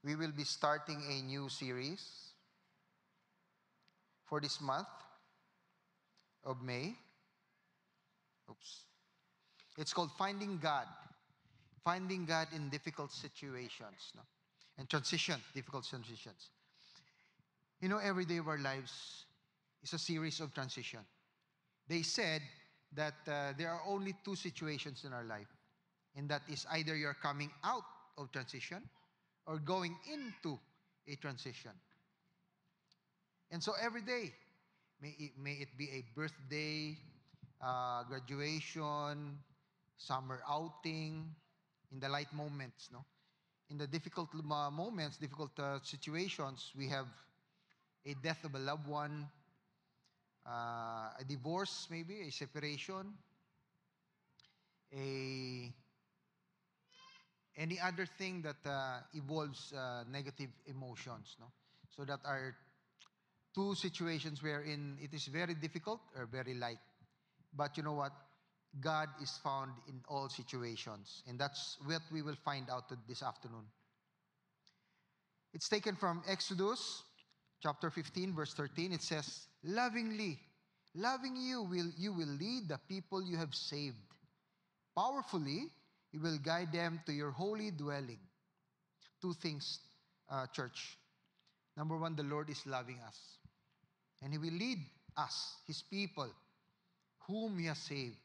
We will be starting a new series for this month of May. It's called Finding God. Finding God in difficult situations, no? And difficult transitions. You know, every day of our lives is a series of transition. They said that there are only two situations in our life, and that is either you're coming out of transition or going into a transition. And so every day, may it be a birthday, graduation, summer outing, in the light moments, no? In the difficult moments, difficult situations, we have a death of a loved one, a divorce maybe, a separation, any other thing that involves negative emotions, no? So that are two situations wherein it is very difficult or very light. But you know what? God is found in all situations. And that's what we will find out this afternoon. It's taken from Exodus chapter 15, verse 13. It says, loving you will lead the people you have saved. Powerfully, you will guide them to your holy dwelling. Two things, church. Number one, the Lord is loving us. And He will lead us, His people, whom He has saved.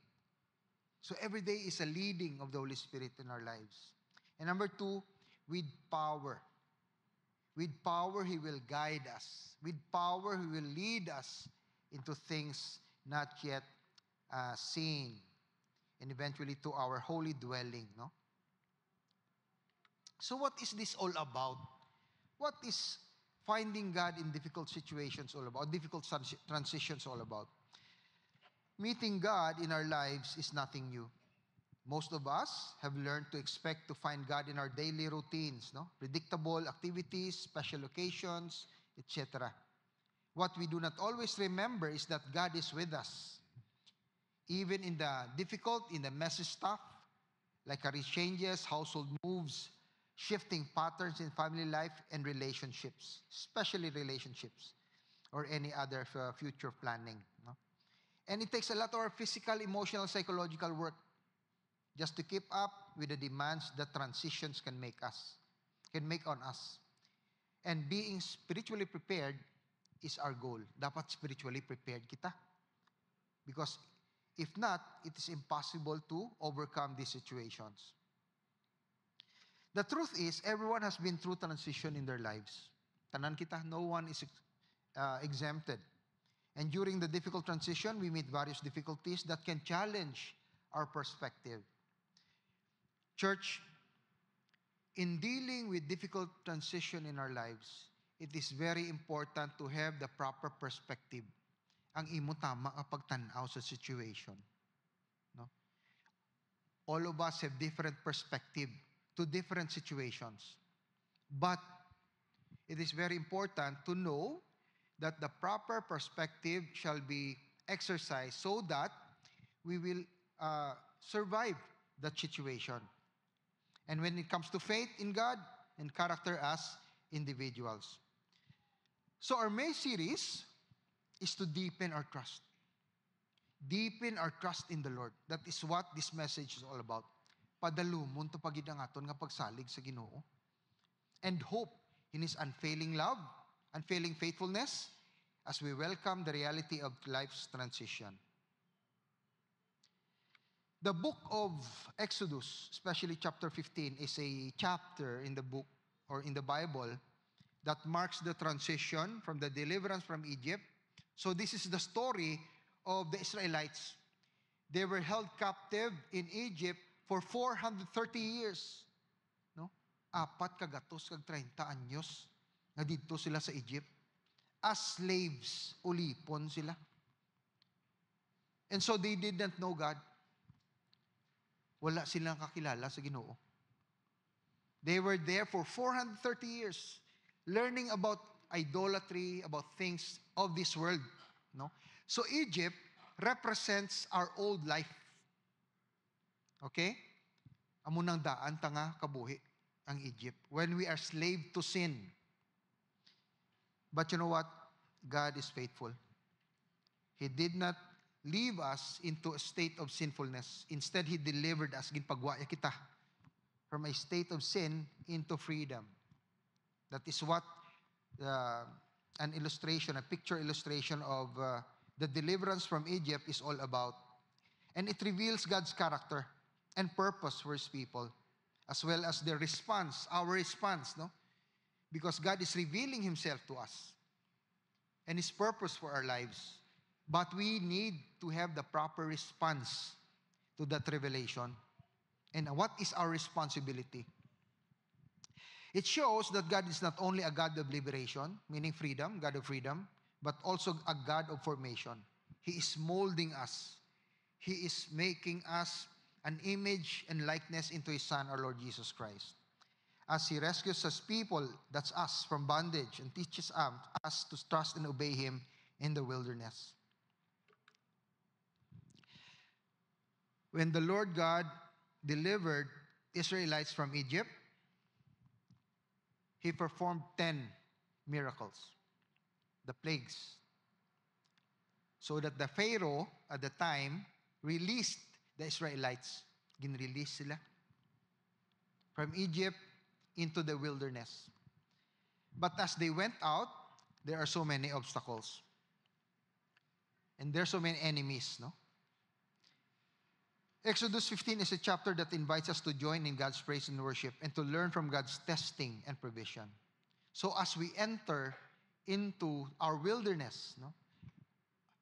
So every day is a leading of the Holy Spirit in our lives. And number two, with power. With power, He will guide us. With power, He will lead us into things not yet seen. And eventually to our holy dwelling, no? So what is this all about? What is finding God in difficult situations all about? Difficult transitions all about? Meeting God in our lives is nothing new. Most of us have learned to expect to find God in our daily routines, no? Predictable activities, special occasions, etc. What we do not always remember is that God is with us. Even in the difficult, in the messy stuff, like career changes, household moves, shifting patterns in family life and relationships, especially relationships, or any other future planning, no? And it takes a lot of our physical, emotional, psychological work just to keep up with the demands that transitions can make on us. And being spiritually prepared is our goal. Dapat spiritually prepared kita. Because if not, it is impossible to overcome these situations. The truth is, everyone has been through transition in their lives. Tanan kita, no one is exempted. And during the difficult transition, we meet various difficulties that can challenge our perspective. Church, in dealing with difficult transition in our lives, it is very important to have the proper perspective. Ang imo tama kapag tanaw sa situation, no? All of us have different perspective to different situations. But it is very important to know that the proper perspective shall be exercised so that we will survive that situation. And when it comes to faith in God and character as individuals. So our May series is to deepen our trust. Deepen our trust in the Lord. That is what this message is all about. Padalumon to pagid ang aton nga pagsalig sa Ginoo. And hope in His unfailing love, unfailing faithfulness, as we welcome the reality of life's transition. The book of Exodus, especially chapter 15, is a chapter in the book or in the Bible that marks the transition from the deliverance from Egypt. So this is the story of the Israelites. They were held captive in Egypt for 430 years. No? 4 kag 30 anyos na dito sila sa Egypt. As slaves, ulipon sila. And so they didn't know God. Wala silang kakilala sa Ginoo. They were there for 430 years, learning about idolatry, about things of this world. No? So Egypt represents our old life. Okay? Amo nang daan tanga kabuhi. ang Egypt, when we are slave to sin. But you know what? God is faithful. He did not leave us into a state of sinfulness. Instead, He delivered us, ginpagwaya kita, from a state of sin into freedom. That is what an illustration, a picture illustration of the deliverance from Egypt is all about. And it reveals God's character and purpose for His people, as well as their response, our response, no? Because God is revealing Himself to us and His purpose for our lives. But we need to have the proper response to that revelation. And what is our responsibility? It shows that God is not only a God of liberation, meaning freedom, God of freedom, but also a God of formation. He is molding us. He is making us an image and likeness into His Son, our Lord Jesus Christ. As He rescues His people, that's us, from bondage, and teaches us to trust and obey Him in the wilderness. When the Lord God delivered Israelites from Egypt, He performed 10 miracles, the plagues, so that the Pharaoh at the time released the Israelites. Ginrelease sila from Egypt into the wilderness. But as they went out, there are so many obstacles. And there are so many enemies, no? Exodus 15 is a chapter that invites us to join in God's praise and worship and to learn from God's testing and provision. So as we enter into our wilderness, no?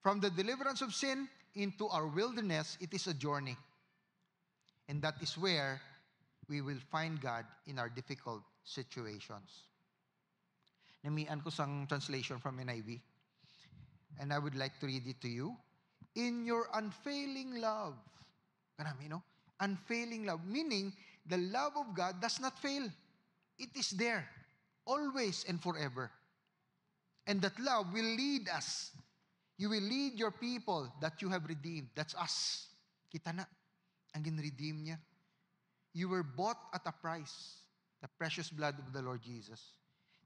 From the deliverance of sin into our wilderness, it is a journey. And that is where we will find God in our difficult situations. Namian ko sang translation from NIV, and I would like to read it to you. In your unfailing love. Karami, no? Unfailing love, meaning the love of God does not fail. It is there, always and forever. And that love will lead us. You will lead your people that you have redeemed. That's us. Kita na, ang gin-redeem niya. You were bought at a price, the precious blood of the Lord Jesus.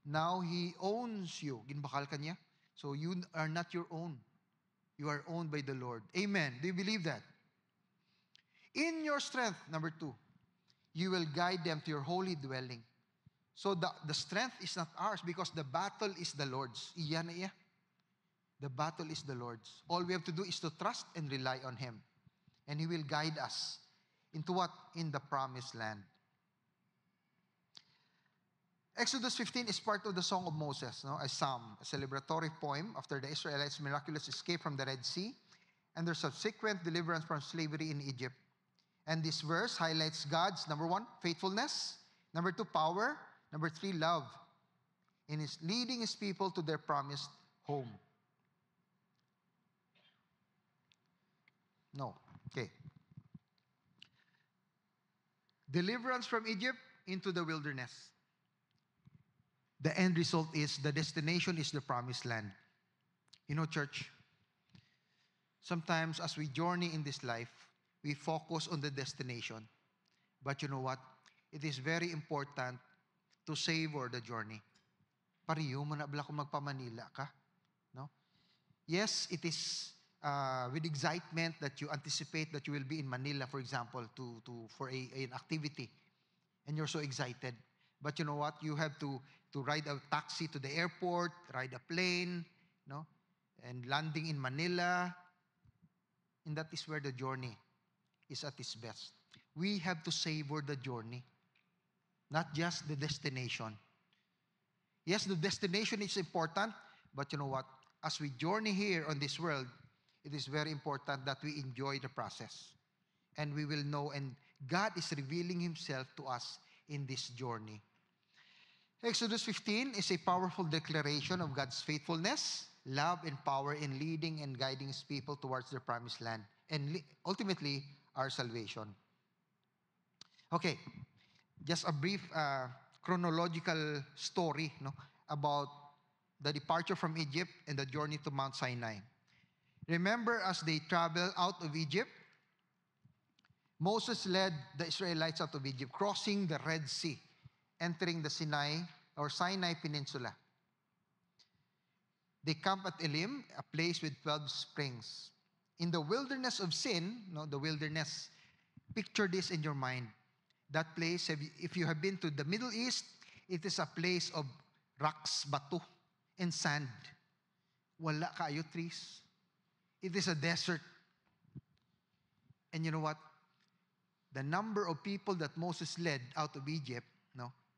Now He owns you. Ginbakal ka niya. So you are not your own. You are owned by the Lord. Amen. Do you believe that? In your strength, number 2, you will guide them to your holy dwelling. So the strength is not ours because the battle is the Lord's. Iya na iya. The battle is the Lord's. All we have to do is to trust and rely on Him. And He will guide us into what? In the promised land. Exodus 15 is part of the Song of Moses, no? A psalm, a celebratory poem after the Israelites' miraculous escape from the Red Sea and their subsequent deliverance from slavery in Egypt. And this verse highlights God's, number 1, faithfulness, number 2, power, number 3, love, in His leading His people to their promised home. No. Okay. Deliverance from Egypt into the wilderness. The end result is the destination is the promised land. You know, church, sometimes as we journey in this life, we focus on the destination. But you know what? It is very important to savor the journey. Pariyo mo na bala kung magpa-Manila ka. No? Yes, it is with excitement that you anticipate that you will be in Manila, for example, for an activity. And you're so excited. But you know what? You have to ride a taxi to the airport, ride a plane, no? And landing in Manila. And that is where the journey is at its best. We have to savor the journey, not just the destination. Yes, the destination is important, but you know what? As we journey here on this world, it is very important that we enjoy the process. And we will know, and God is revealing Himself to us in this journey. Exodus 15 is a powerful declaration of God's faithfulness, love, and power in leading and guiding His people towards their promised land, and ultimately, our salvation. Okay, just a brief chronological story, no, about the departure from Egypt and the journey to Mount Sinai. Remember, as they traveled out of Egypt, Moses led the Israelites out of Egypt, crossing the Red Sea. entering the Sinai Peninsula. They camp at Elim, a place with 12 springs. In the wilderness of sin, the wilderness, picture this in your mind. That place, if you have been to the Middle East, it is a place of rocks, bato, and sand. Wala kayo trees. It is a desert. And you know what? The number of people that Moses led out of Egypt,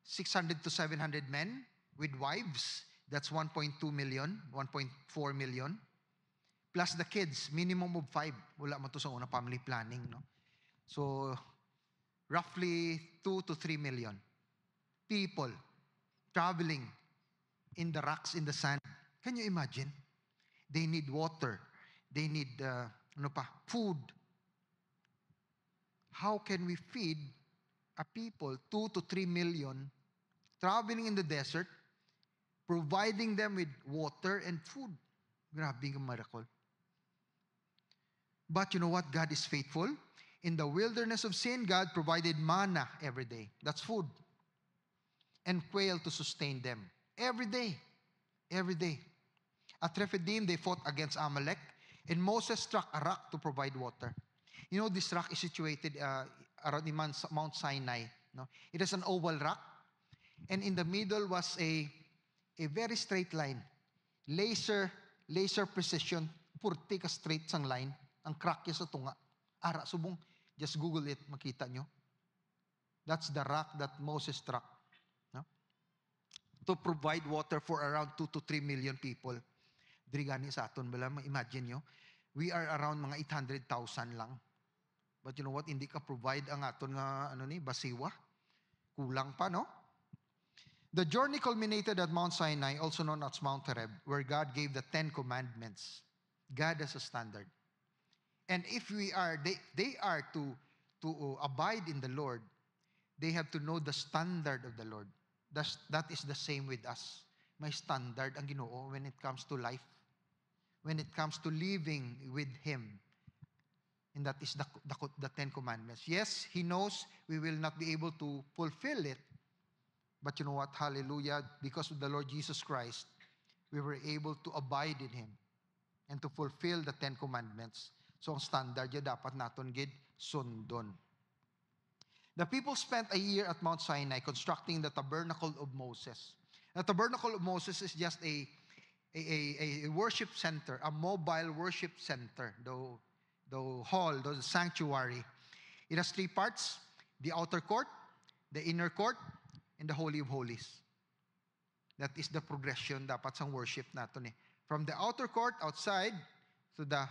600 to 700 men with wives, that's 1.2 million, 1.4 million. Plus the kids, minimum of 5. Wala man to sa una, family planning. So, roughly 2 to 3 million people traveling in the rocks, in the sand. Can you imagine? They need water. They need food. How can we feed a people, 2 to 3 million, traveling in the desert, providing them with water and food? Grabe ang miracle. But you know what? God is faithful. In the wilderness of sin, God provided manna every day. That's food. And quail to sustain them. Every day. Every day. At Rephidim, they fought against Amalek. And Moses struck a rock to provide water. You know, this rock is situated around Mount Sinai. It is an oval rock. And in the middle was a very straight line. Laser precision. Purti ka straight sang line. Ang crack sa tunga. Ara, subong. Just Google it, makita nyo. That's the rock that Moses struck. To provide water for around 2 to 3 million people. Diri gani sa aton, bala, imagine nyo. We are around mga 800,000 lang. But you know what? Hindi ka provide ang aton nga, basiwa. Kulang pa, no? The journey culminated at Mount Sinai, also known as Mount Horeb, where God gave the 10 Commandments. God has a standard. And if they are to abide in the Lord, they have to know the standard of the Lord. That is the same with us. May standard ang Ginoo when it comes to life. When it comes to living with Him. And that is the 10 Commandments. Yes, He knows we will not be able to fulfill it. But you know what? Hallelujah. Because of the Lord Jesus Christ, we were able to abide in Him and to fulfill the 10 Commandments. So ang standard niya dapat naton gid sundon. The people spent a year at Mount Sinai constructing the tabernacle of Moses. The tabernacle of Moses is just a worship center, a mobile worship center, the hall, the sanctuary. It has 3 parts: the outer court, the inner court, and the Holy of Holies. That is the progression dapat sang worship naton . From the outer court, outside, to the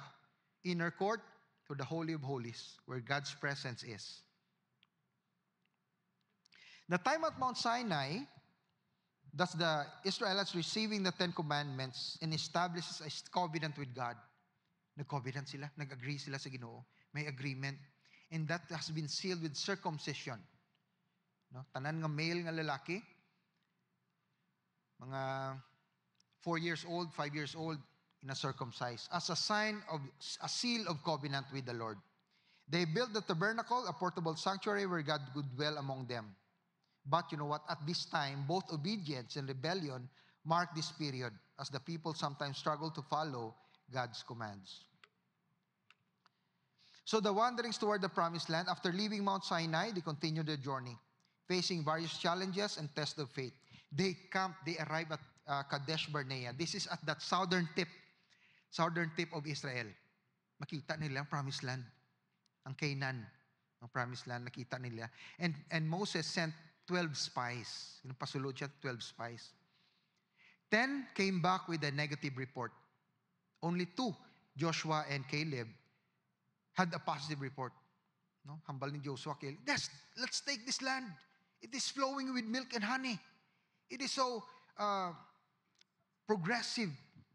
inner court, to the Holy of Holies, where God's presence is. The time at Mount Sinai, that's the Israelites receiving the 10 Commandments and establishes a covenant with God. Nag-covenant sila, nag-agree sila sa Ginoo. May agreement. And that has been sealed with circumcision. Tanan nga male nga lalaki, mga 4 years old, 5 years old, circumcised as a sign of a seal of covenant with the Lord. They built the tabernacle, a portable sanctuary where God would dwell among them. But you know what? At this time, both obedience and rebellion mark this period as the people sometimes struggle to follow God's commands. So the wanderings toward the promised land, after leaving Mount Sinai, they continued their journey, facing various challenges and tests of faith. They arrive at Kadesh Barnea. This is at that southern tip of Israel. Makita nila ang promised land. Ang Canaan, ang promised land, nakita nila. And Moses sent 12 spies. Pasulod siya, 12 spies. 10 came back with a negative report. Only 2, Joshua and Caleb, had a positive report. Hambal ni Joshua, Caleb, let's take this land. It is flowing with milk and honey. It is so progressive.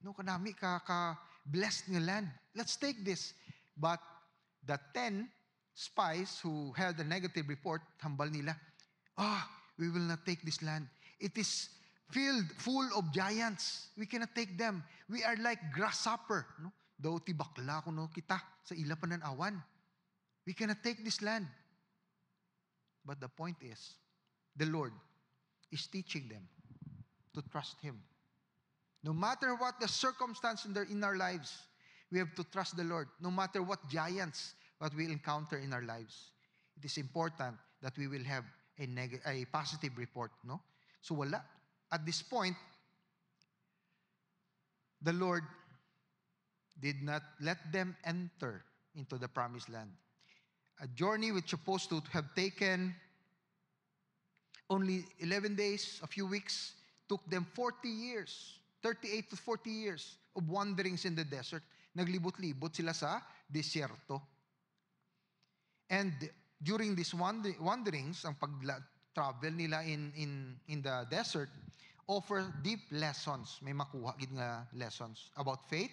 Kanami ka-blessed ng land. Let's take this. But the 10 spies who had a negative report, hambal nila, we will not take this land. It is full of giants. We cannot take them. We are like grasshopper. Daw tibakla kuno kita sa ila pananawan. We cannot take this land. But the point is, the Lord is teaching them to trust Him. No matter what the circumstance in our lives, we have to trust the Lord. No matter what giants what we encounter in our lives, it is important that we will have a positive report. No? So wala. At this point, the Lord did not let them enter into the promised land. A journey which supposed to have taken only 11 days, a few weeks, took them 40 years, 38 to 40 years of wanderings in the desert. Naglibot-libot sila sa desierto. And during these wanderings, ang pag-travel nila in the desert, offer deep lessons. May makuha gid nga lessons about faith,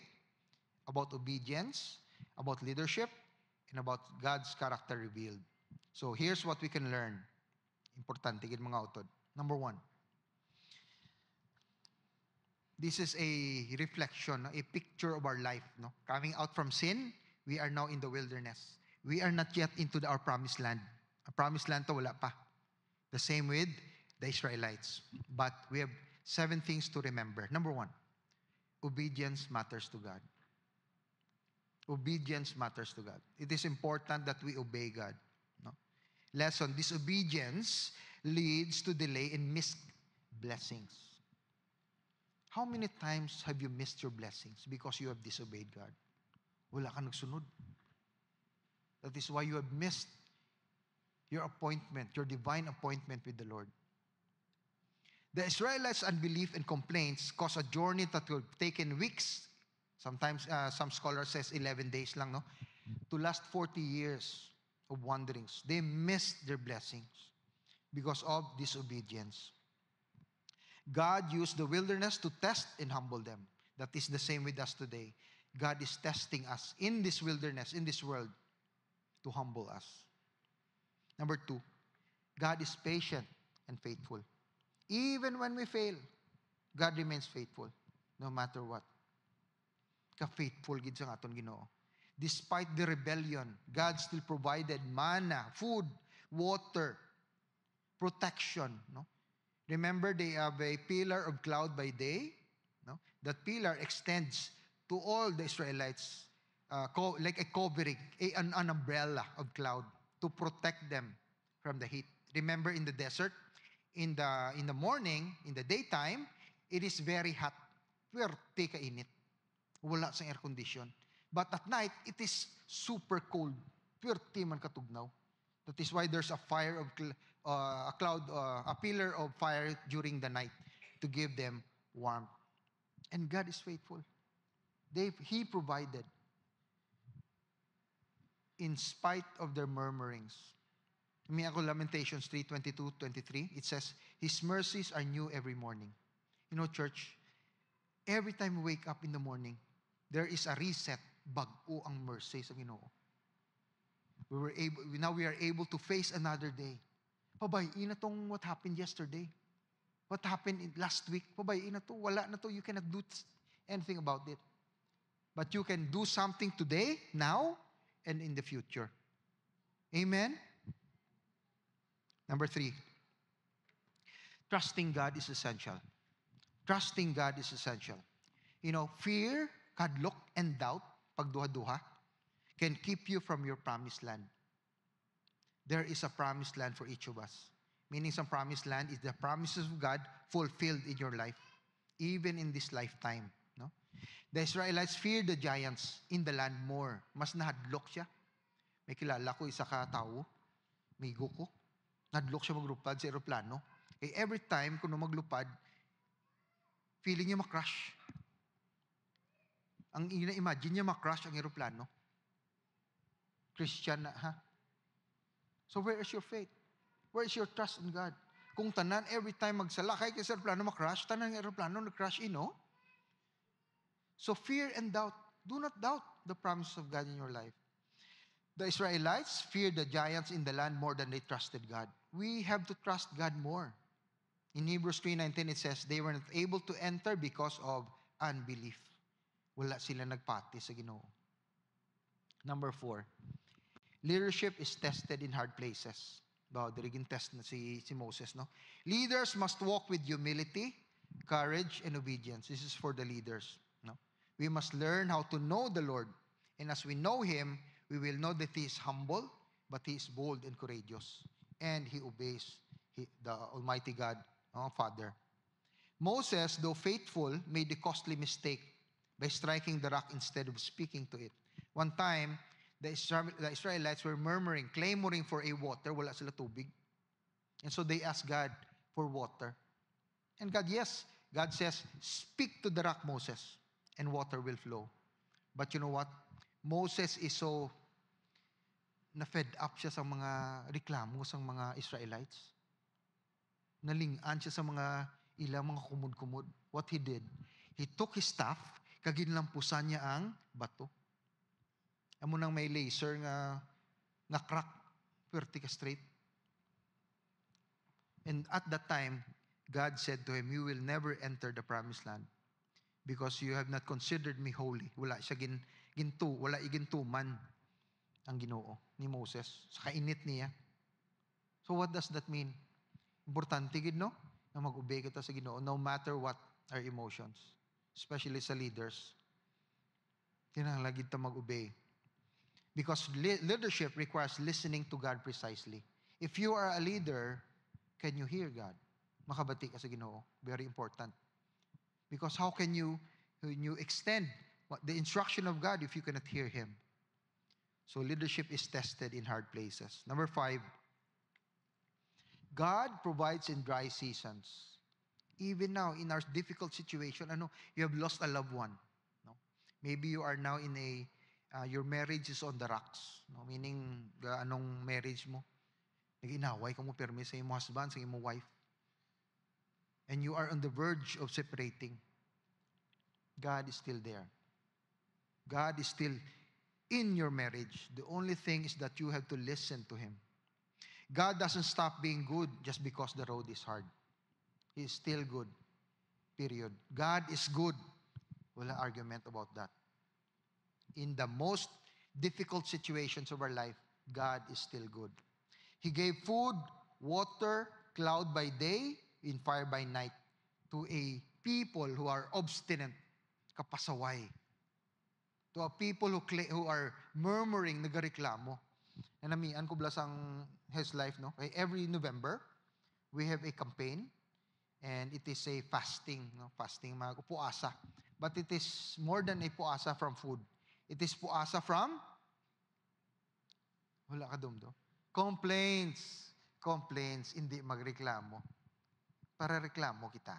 about obedience, about leadership, and about God's character revealed. So here's what we can learn. Importante gid mga utod. Number 1. This is a reflection, a picture of our life. No? Coming out from sin, we are now in the wilderness. We are not yet into our promised land. A promised land to wala pa. The same with the Israelites. But we have 7 things to remember. Number 1, obedience matters to God. Obedience matters to God. It is important that we obey God. No? Lesson, disobedience leads to delay and missed blessings. How many times have you missed your blessings because you have disobeyed God? Wala ka nagsunod. That is why you have missed your appointment, your divine appointment with the Lord. The Israelites' unbelief and complaints caused a journey that would have taken weeks. Sometimes, some scholars says 11 days lang, no? To last 40 years of wanderings. They missed their blessings because of disobedience. God used the wilderness to test and humble them. That is the same with us today. God is testing us in this wilderness, in this world, to humble us. Number 2, God is patient and faithful. Even when we fail, God remains faithful, no matter what. Ka-faithful gid sa aton Ginoo. Despite the rebellion, God still provided manna, food, water, protection. No? Remember, they have a pillar of cloud by day. No? That pillar extends to all the Israelites like a covering, an umbrella of cloud to protect them from the heat. Remember in the desert, in the morning, in the daytime, it is very hot. Puwerte ka init. Wala sa air condition. But at night, it is super cold. Puwerte man katugnaw. That is why there's a fire of a pillar of fire during the night to give them warmth. And God is faithful. He provided in spite of their murmurings. Lamentations 3:22-23, it says, His mercies are new every morning. You know, church, every time we wake up in the morning, there is a reset, bag-o ang mercy sa Ginoo. Now we are able to face another day. Pabayaan na tong what happened yesterday. What happened last week. Pabayaan na to, wala na to, you cannot do anything about it. But you can do something today, now, and in the future. Amen? Number 3, trusting God is essential. Trusting God is essential. You know, fear, kadlok, and doubt, pagduha-duha, can keep you from your promised land. There is a promised land for each of us. Meaning some promised land is the promises of God fulfilled in your life, even in this lifetime. No? The Israelites feared the giants in the land more. Mas nahadlok siya. May kilala ko, isa ka tao, may guko. Nahadlok siya maglupad sa aeroplano. Every time kung maglupad, feeling niya makrush. Ang ina-imagine niya makrush ang aeroplano. Christian na, ha? So where is your faith? Where is your trust in God? Kung tanan, every time magsalakay ka sa aeroplano, makrush, tanan ang aeroplano, nag-crash in, no? So fear and doubt. Do not doubt the promise of God in your life. The Israelites feared the giants in the land more than they trusted God. We have to trust God more. In Hebrews 3:19, it says, they were not able to enter because of unbelief. Wala sila nagpati sa Ginoo. Number 4, leadership is tested in hard places. Wow, dirigin test na si Moses, no? Leaders must walk with humility, courage, and obedience. This is for the leaders, no? We must learn how to know the Lord. And as we know Him, we will know that He is humble, but He is bold and courageous. And He obeys the Almighty God, Father. Moses, though faithful, made the costly mistake by striking the rock instead of speaking to it. One time, the Israelites were murmuring, clamoring for a water. Wala sila tubig. And so they asked God for water. And God says, speak to the rock, Moses, and water will flow. But you know what? Moses is so na-fed up siya sa mga reklamo sa mga Israelites. Nalingaan siya sa mga ilang mga kumud-kumud. What he did, he took his staff, kaginlampusan niya ang bato. Amo nang may laser nga crack, pwerte ka straight. And at that time, God said to him, you will never enter the promised land because you have not considered me holy. Wala siya wala igintuman ang Ginoo ni Moses sa kainit niya. So what does that mean? Importante gid no na mag-obey kita sa Ginoo no matter what our emotions, especially sa leaders. Kinahanglan gid ta mag-obey. Because leadership requires listening to God precisely. If you are a leader, can you hear God? Makabati ka sa Ginoo. Very important. Because how can you extend the instruction of God if you cannot hear Him? So leadership is tested in hard places. Number 5, God provides in dry seasons. Even now, in our difficult situation, you have lost a loved one. No? Maybe you are now in your marriage is on the rocks. No? Meaning, anong marriage mo? Nag-inaway ka mo permi sa imo husband, sa imo wife. And you are on the verge of separating. God is still there. God is still in your marriage. The only thing is that you have to listen to Him. God doesn't stop being good just because the road is hard. He is still good. Period. God is good. Wala argument about that. In the most difficult situations of our life, God is still good. He gave food, water, cloud by day, in fire by night to a people who are obstinate, kapasaway. To a people who are murmuring, nagareklamo. Nanamian ko blasang his life, no? Every November, we have a campaign, and it is a fasting, no? Fasting, mga puasa. But it is more than a puasa from food. It is puasa from, wala ka dumdo, complaints, hindi magreklamo. Para reklamo kita.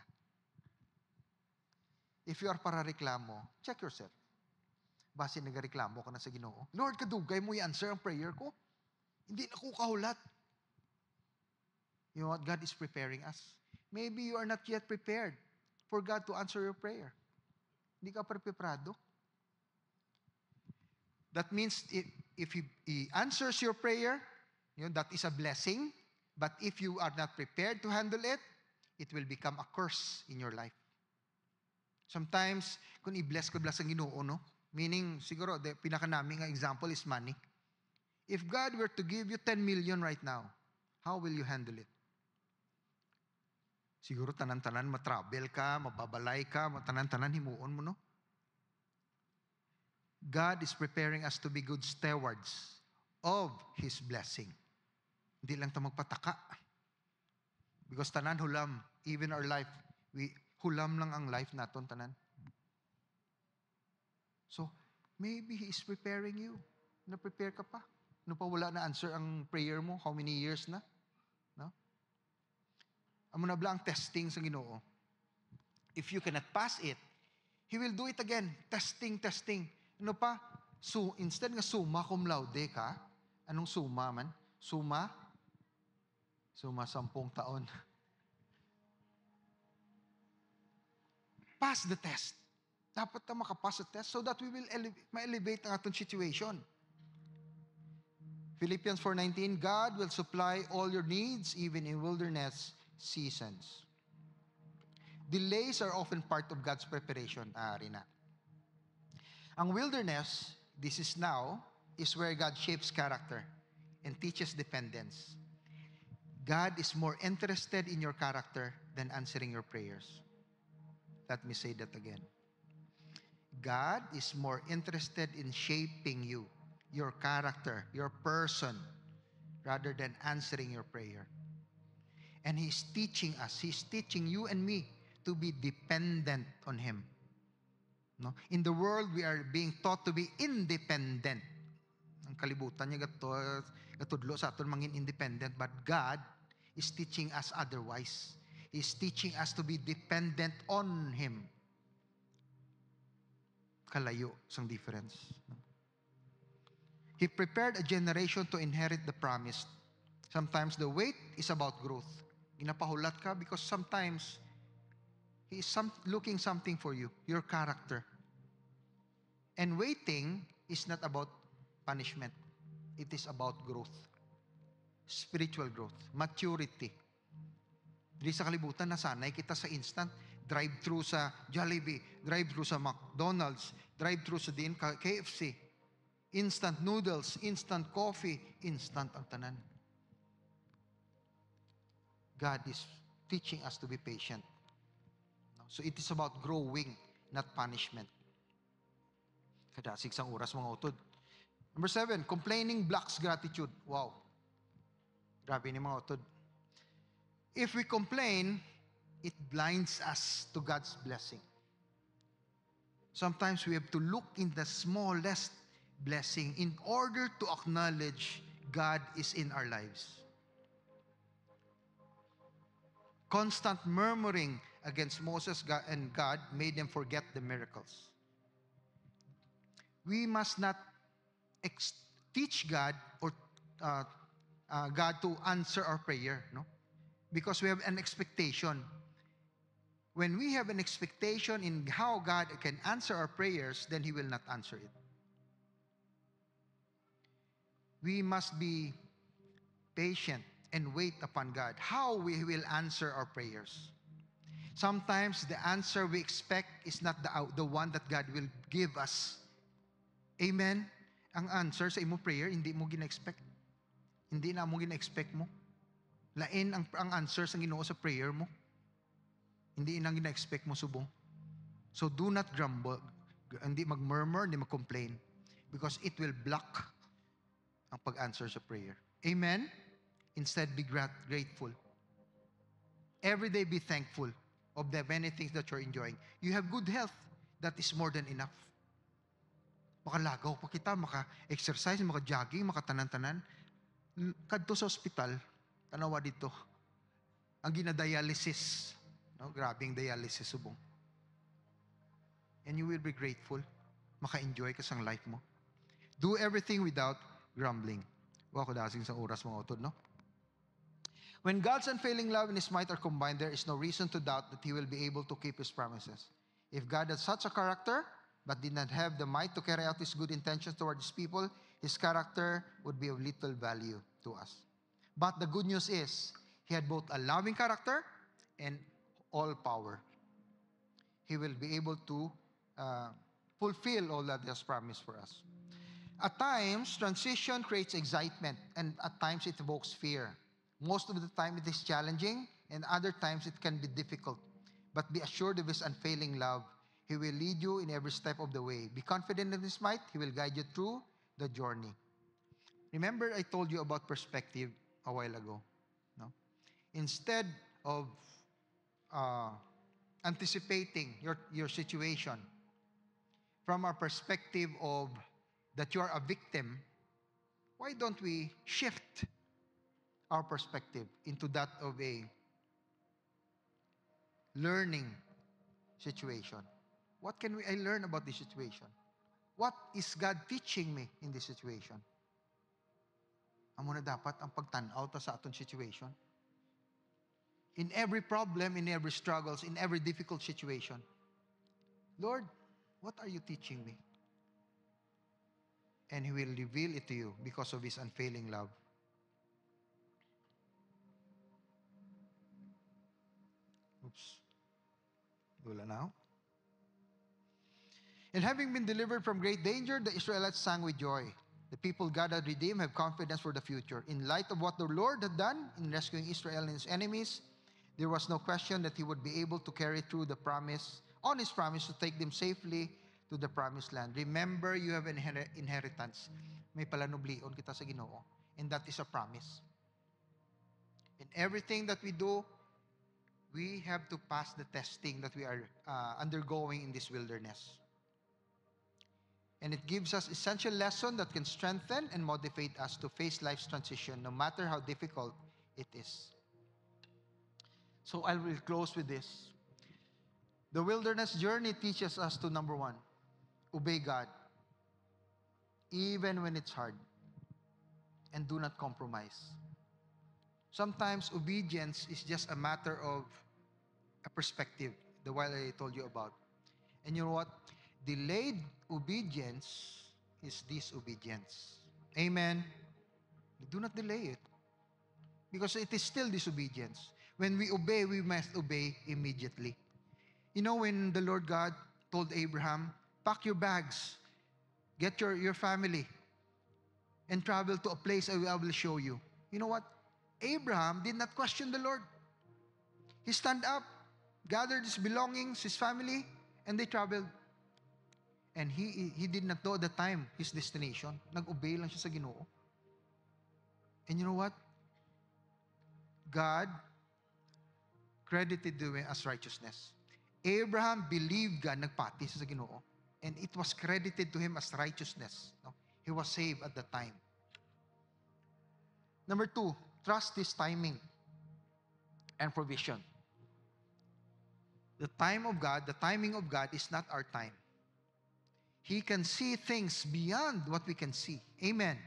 If you are para reklamo, check yourself. Base nagareklamo ka na sa Ginoo. Lord, kadugay mo i-answer ang prayer ko. Hindi na ko kahulat. You know what? God is preparing us. Maybe you are not yet prepared for God to answer your prayer. Hindi ka preparado. That means if He answers your prayer, that is a blessing. But if you are not prepared to handle it, it will become a curse in your life. Sometimes, kung i-bless ang Ginoo, no? Meaning, siguro, the pinaka-naming example is money. If God were to give you 10 million right now, how will you handle it? Siguro tanan-tanan matravel ka, mababalay ka, tanan-tanan himuon mo, no? God is preparing us to be good stewards of His blessing. Hindi lang ta magpataka. Because tanan hulam, even our life, hulam lang ang life naton tanan. So, maybe He is preparing you. Na-prepare ka pa. Ano pa wala na answer ang prayer mo? How many years na? No? Amo na bla ang testing sa Ginoo. If you cannot pass it, He will do it again. Testing. Ano pa? So, instead nga summa cum laude ka, anong summa man? Summa 10 taon. Pass the test. Dapat na makapass the test so that we will ma-elevate ang atong situation. Philippians 4:19, God will supply all your needs even in wilderness seasons. Delays are often part of God's preparation. Ari na. Ang wilderness, this is now, is where God shapes character and teaches dependence. God is more interested in your character than answering your prayers. Let me say that again. God is more interested in shaping you, your character, your person, rather than answering your prayer. And He's teaching us, He's teaching you and me to be dependent on Him. No? In the world, we are being taught to be independent. Ang kalibutan niya gatudlo sa aton mangin independent, but God is teaching us otherwise. He's teaching us to be dependent on Him. Kalayo sang difference. He prepared a generation to inherit the promise. Sometimes the wait is about growth. Ginapahulat ka because sometimes He is looking something for you, your character. And waiting is not about punishment. It is about growth. Spiritual growth. Maturity. Di sa kalibutan, nasanay kita sa instant. Drive-thru sa Jollibee. Drive-thru sa McDonald's. Drive-thru sa KFC. Instant noodles. Instant coffee. Instant ang tanan. God is teaching us to be patient. So it is about growing, not punishment. Kadasig sang oras mga utod. Number 7, complaining blocks gratitude. Wow. Grabe ni mga utod. If we complain, it blinds us to God's blessing. Sometimes we have to look in the smallest blessing in order to acknowledge God is in our lives. Constant murmuring against Moses and God made them forget the miracles. We must not teach God or God to answer our prayer, no? Because we have an expectation. When we have an expectation in how God can answer our prayers, then He will not answer it. We must be patient and wait upon God. How we will answer our prayers. Sometimes the answer we expect is not the one that God will give us. Amen? Ang answer sa imo prayer, hindi mo gina-expect. Hindi na mo gina-expect mo. Lain ang answer sa Ginoo sa prayer mo. Hindi na gina-expect mo subong. So do not grumble. Hindi mag-murmur, hindi mag-complain. Because it will block ang pag-answer sa prayer. Amen? Instead, be grateful. Every day be thankful of the many things that you're enjoying. You have good health. That is more than enough. Makalagaw pa kita, maka-exercise, maka-jogging, maka-tanan-tanan. Kadto sa ospital, tanawa dito, ang gina-dialysis. No? Grabing dialysis subong. And you will be grateful. Maka-enjoy ka sang life mo. Do everything without grumbling. Wako dasing sa oras mga utod, no? When God's unfailing love and His might are combined, there is no reason to doubt that He will be able to keep His promises. If God had such a character, but did not have the might to carry out His good intentions toward His people, His character would be of little value to us. But the good news is, He had both a loving character and all power. He will be able to fulfill all that He has promised for us. At times, transition creates excitement, and at times it evokes fear. Most of the time it is challenging, and other times it can be difficult. But be assured of His unfailing love. He will lead you in every step of the way. Be confident in His might. He will guide you through the journey. Remember, I told you about perspective a while ago. No? Instead of anticipating your situation from our perspective of that you are a victim, why don't we shift our perspective into that of a learning situation? What can I learn about this situation? What is God teaching me in this situation? Amo na dapat ang pagtanaw ta sa aton situation. In every problem, in every struggles, in every difficult situation, Lord, what are you teaching me? And He will reveal it to you because of His unfailing love. Oops. Wala now. And having been delivered from great danger, the Israelites sang with joy. The people God had redeemed have confidence for the future. In light of what the Lord had done in rescuing Israel and his enemies, there was no question that he would be able to carry through the promise, on his promise to take them safely to the promised land. Remember, you have an inheritance. May palanublion kita sa Ginoo. And that is a promise. In everything that we do, we have to pass the testing that we are undergoing in this wilderness. And it gives us essential lesson that can strengthen and motivate us to face life's transition, no matter how difficult it is. So I will close with this. The wilderness journey teaches us to, number one, obey God, even when it's hard, and do not compromise. Sometimes obedience is just a matter of a perspective, the one I told you about. And you know what? Delayed obedience is disobedience. Amen? Do not delay it, because it is still disobedience. When we obey, we must obey immediately. You know, when the Lord God told Abraham, pack your bags, get your family, and travel to a place I will show you. You know what? Abraham did not question the Lord. He stand up, gathered his belongings, his family, and they traveled. And he did not know at the time his destination. Nag-obey lang siya sa Ginoo. And you know what? God credited him as righteousness. Abraham believed God, nagpati siya sa Ginoo. And it was credited to him as righteousness. No? He was saved at the time. Number two, trust His timing and provision. The timing of God is not our time. He can see things beyond what we can see. Amen.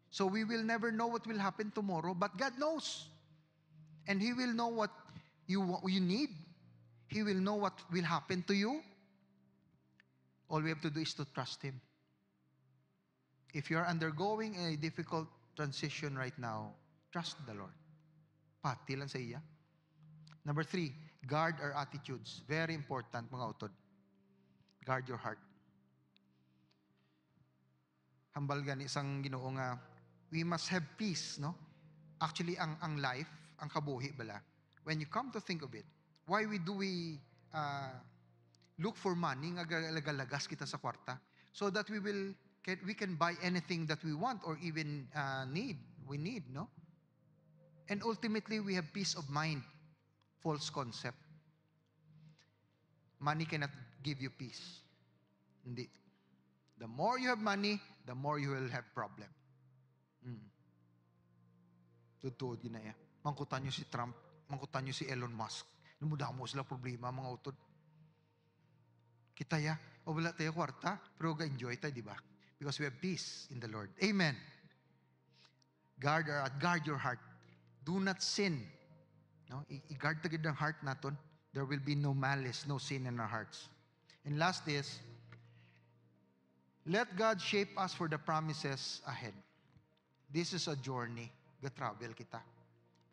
So we will never know what will happen tomorrow, but God knows. And He will know what you need. He will know what will happen to you. All we have to do is to trust Him. If you're undergoing a difficult transition right now, trust the Lord. Pati lang sa iya. Number three, guard our attitudes. Very important, mga utod. Guard your heart. Hambal gani isang Ginoo nga, we must have peace, no? Actually, ang life, ang kabuhi bala, when you come to think of it, why do we look for money nga galagas kita sa kwarta? So that we can buy anything that we want or even we need, no? And ultimately, we have peace of mind. False concept. Money cannot give you peace. Hindi. The more you have money, the more you will have problem. Totoo din na yan. Mangkutan nyo si Trump, mangkutan nyo si Elon Musk. Namudamo sila problema, mga utod. Kita ya, o wala tayo kwarta, pero ga-enjoy tayo, di ba? Because we have peace in the Lord. Amen. Guard your heart. Do not sin. No? I-guard tagid ang heart naton. There will be no malice, no sin in our hearts. And last is, let God shape us for the promises ahead. This is a journey. Ga-travel kita.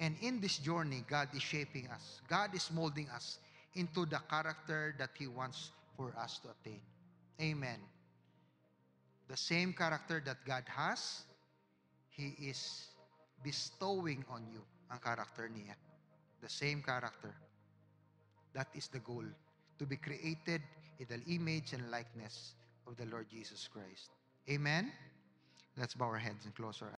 And in this journey, God is shaping us. God is molding us into the character that He wants for us to attain. Amen. The same character that God has, He is bestowing on you ang character niya. The same character. That is the goal. To be created in the image and likeness of the Lord Jesus Christ. Amen? Let's bow our heads and close our eyes.